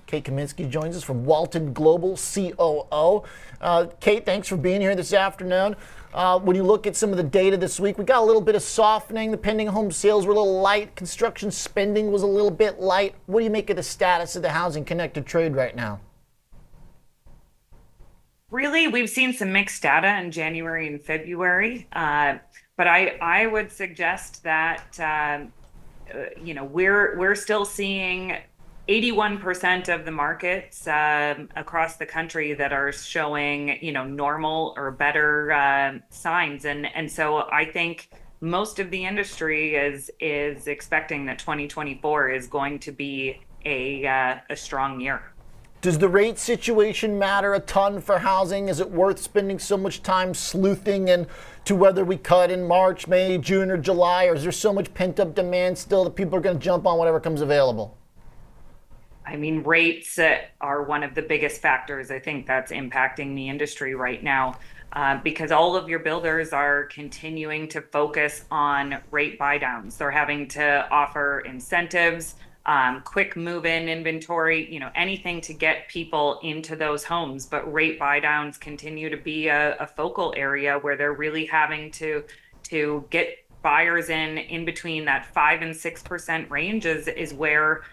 Kate Kaminski joins us from Walton Global, COO. Kate, thanks for being here this afternoon. When you look at some of the data this week, we got a little bit of softening. The pending home sales were a little light. Construction spending was a little bit light. What do you make of the status of the housing connected trade right now? Really, we've seen some mixed data in January and February, but I would suggest that we're still seeing 81% of the markets across the country that are showing normal or better signs, and so I think most of the industry is expecting that 2024 is going to be a strong year. Does the rate situation matter a ton for housing? Is it worth spending so much time sleuthing into whether we cut in March, May, June, or July? Or is there so much pent up demand still that people are going to jump on whatever comes available? I mean, rates are one of the biggest factors I think that's impacting the industry right now, because all of your builders are continuing to focus on rate buy downs. They're having to offer incentives, quick move-in inventory, anything to get people into those homes. But rate buy downs continue to be a focal area where they're really having to get buyers in between that 5 and 6% range is where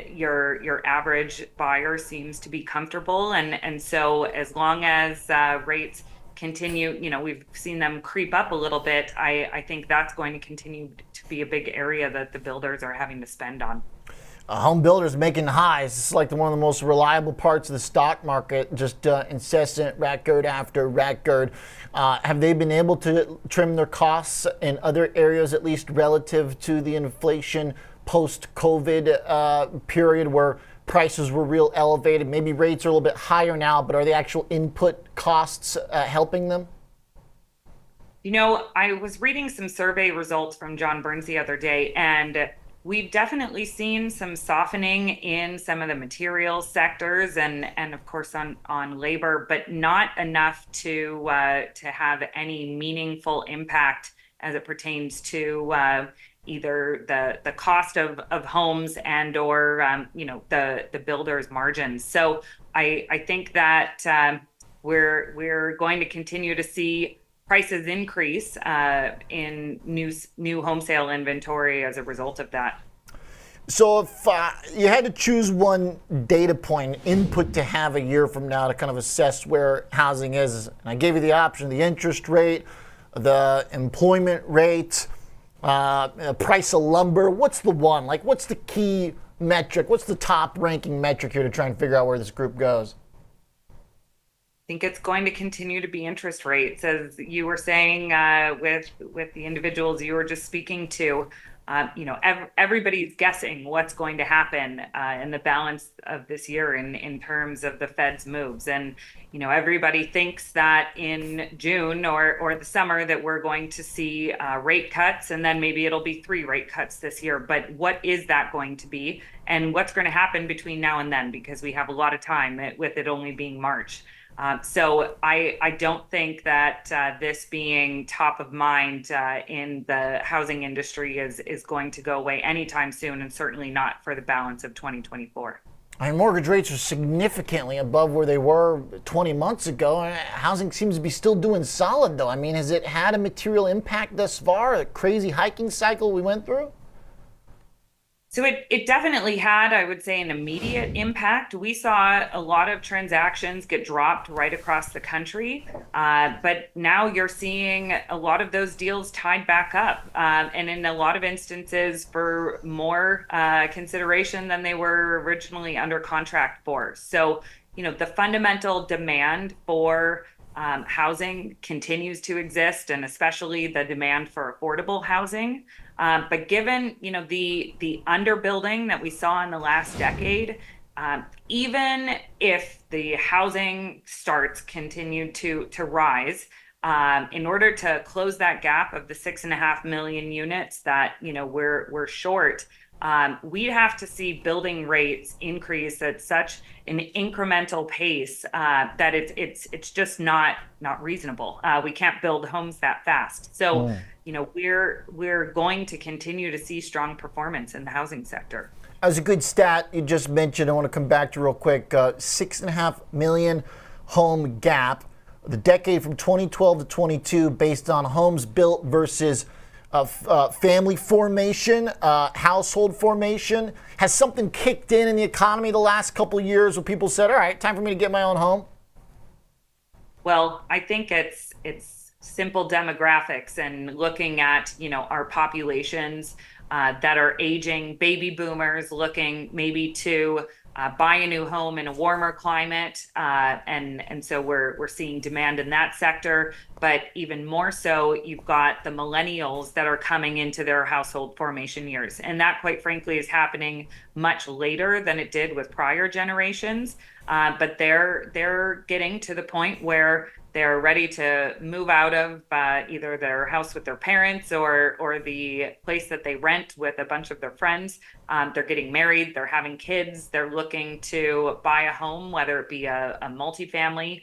your average buyer seems to be comfortable. And so as long as rates continue, we've seen them creep up a little bit, I think that's going to continue to be a big area that the builders are having to spend on. Home builders making highs. It's like one of the most reliable parts of the stock market, just incessant record after record. Have they been able to trim their costs in other areas, at least relative to the inflation post-COVID period where prices were real elevated? Maybe rates are a little bit higher now, but are the actual input costs helping them? I was reading some survey results from John Burns the other day, and we've definitely seen some softening in some of the materials sectors and of course on labor, but not enough to have any meaningful impact as it pertains to either the cost of homes and or the builder's margins. So I think that we're going to continue to see prices increase in new home sale inventory as a result of that. So if you had to choose one data point, input to have a year from now to kind of assess where housing is, and I gave you the option, the interest rate, the employment rate, price of lumber, what's the one? Like, what's the key metric? What's the top ranking metric here to try and figure out where this group goes? I think it's going to continue to be interest rates, as you were saying with the individuals you were just speaking to. Everybody's guessing what's going to happen in the balance of this year in terms of the Fed's moves, and everybody thinks that in June or the summer that we're going to see rate cuts, and then maybe it'll be 3 rate cuts this year. But what is that going to be, and what's going to happen between now and then? Because we have a lot of time with it only being March. So I don't think that this being top of mind in the housing industry is going to go away anytime soon, and certainly not for the balance of 2024. I mean, mortgage rates are significantly above where they were 20 months ago. Housing seems to be still doing solid, though. I mean, has it had a material impact thus far, a crazy hiking cycle we went through? So it definitely had, I would say, an immediate impact. We saw a lot of transactions get dropped right across the country, but now you're seeing a lot of those deals tied back up, and in a lot of instances for more consideration than they were originally under contract for. So, the fundamental demand for housing continues to exist, and especially the demand for affordable housing. But given the underbuilding that we saw in the last decade, even if the housing starts continue to rise, in order to close that gap of the 6.5 million units that we're short, we'd have to see building rates increase at such an incremental pace that it's just not reasonable. We can't build homes that fast. So, we're going to continue to see strong performance in the housing sector. As a good stat you just mentioned, I want to come back to real quick. 6.5 million home gap, the decade from 2012 to 22, based on homes built versus family formation, household formation. Has something kicked in the economy the last couple of years where people said, all right, time for me to get my own home? Well, I think it's simple demographics and looking at, our populations that are aging, baby boomers looking maybe to buy a new home in a warmer climate, and so we're seeing demand in that sector. But even more so, you've got the millennials that are coming into their household formation years, and that, quite frankly, is happening much later than it did with prior generations. But they're getting to the point where they're ready to move out of either their house with their parents or the place that they rent with a bunch of their friends. They're getting married, they're having kids, they're looking to buy a home, whether it be a multifamily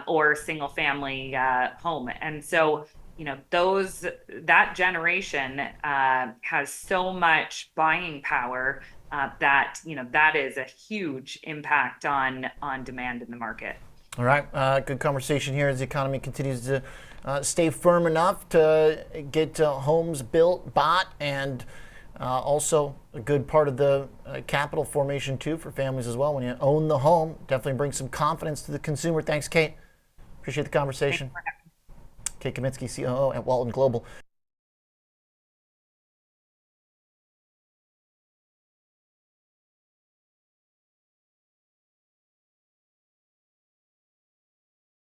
or single family home. And so, that generation has so much buying power that that is a huge impact on demand in the market. All right, good conversation here as the economy continues to stay firm enough to get homes built, bought, and also a good part of the capital formation too for families as well. When you own the home, definitely brings some confidence to the consumer. Thanks, Kate. Appreciate the conversation. Kate Kaminski, COO at Walton Global.